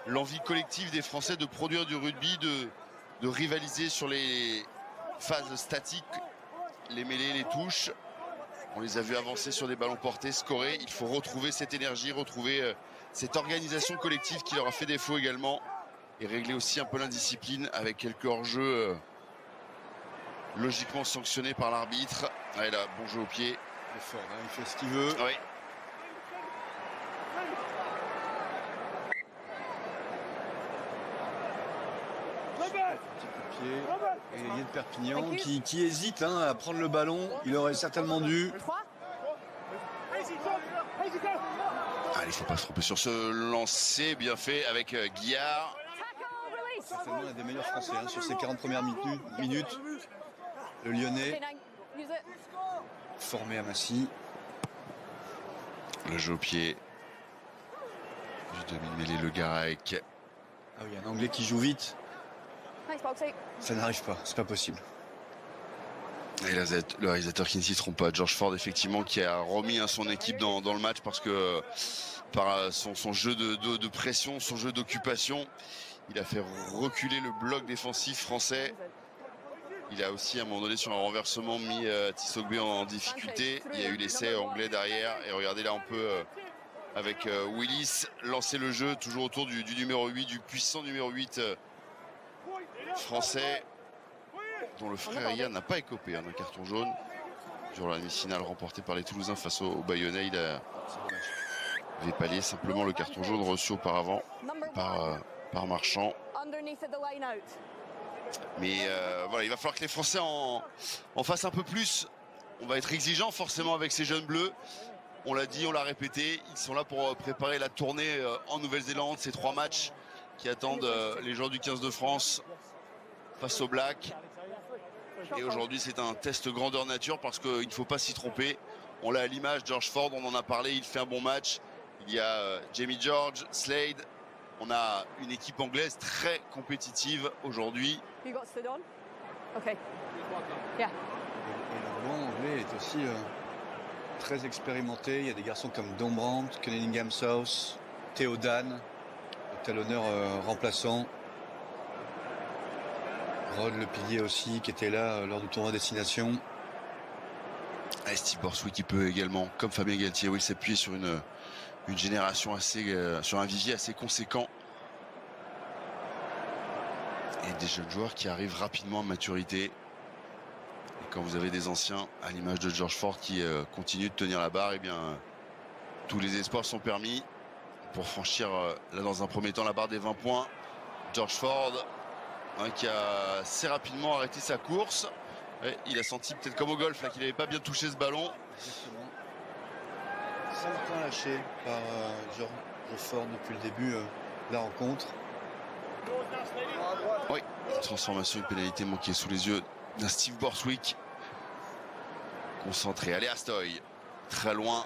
l'envie collective des Français de produire du rugby, de rivaliser sur les phases statiques, les mêlées, les touches. On les a vus avancer sur des ballons portés, scorer. Il faut retrouver cette énergie, retrouver cette organisation collective qui leur a fait défaut également, et régler aussi un peu l'indiscipline avec quelques hors-jeux logiquement sanctionnés par l'arbitre. Ah, là, bon jeu au pied. Il est fort, hein, il fait ce qu'il veut. Oui. Petit coup de pied. Et il y a de Perpignan qui hésite à prendre le ballon. Il aurait certainement dû. Ah, il ne faut pas se tromper sur ce lancer bien fait avec Guillard. Certainement l'un des meilleurs Français sur ces 40 premières minutes. Le Lyonnais, formé à Massy. Le jeu au pied du demi-mêlée, Le Garec. Ah oui, un Anglais qui joue vite. Ça n'arrive pas, c'est pas possible. Et là, le réalisateur qui ne s'y trompe pas, George Ford, effectivement, qui a remis son équipe dans le match parce que par son jeu de pression, son jeu d'occupation, il a fait reculer le bloc défensif français. Il a aussi, à un moment donné, sur un renversement, mis Tissogbe en difficulté. Il y a eu l'essai anglais derrière. Et regardez, là, on peut, avec Willis, lancer le jeu, toujours autour du numéro 8, du puissant numéro 8 français, dont le frère Yann n'a pas écopé d'un carton jaune durant la demi-finale remportée par les Toulousains face au Bayonnais. Il avait pallié simplement le carton jaune reçu auparavant par Marchand. Mais voilà, il va falloir que les Français en fassent un peu plus. On va être exigeant forcément avec ces jeunes bleus. On l'a dit, on l'a répété, ils sont là pour préparer la tournée en Nouvelle-Zélande. Ces 3 matchs qui attendent les joueurs du 15 de France face aux Blacks. Et aujourd'hui, c'est un test grandeur nature parce qu'il ne faut pas s'y tromper. On l'a à l'image, George Ford, on en a parlé, il fait un bon match. Il y a Jamie George, Slade. On a une équipe anglaise très compétitive aujourd'hui. Et le banc anglais est aussi très expérimenté. Il y a des garçons comme Dombrandt, Cunningham South, Théodane, le talonneur remplaçant. Rod le pilier aussi, qui était là lors du tournoi Destination. Et Steve Borswick qui peut également, comme Fabien Galtier, oui, s'appuyer sur une génération assez, sur un vivier assez conséquent. Et des jeunes joueurs qui arrivent rapidement à maturité. Et quand vous avez des anciens, à l'image de George Ford, qui continuent de tenir la barre, et bien tous les espoirs sont permis pour franchir, là dans un premier temps, la barre des 20 points. George Ford, qui a assez rapidement arrêté sa course. Ouais, il a senti peut-être comme au golf qu'il n'avait pas bien touché ce ballon. Exactement. 5 points lâchés par George Ford depuis le début de la rencontre. Oui, une transformation, une pénalité manquée sous les yeux d'un Steve Borswick. Concentré, allez Astoy, très loin.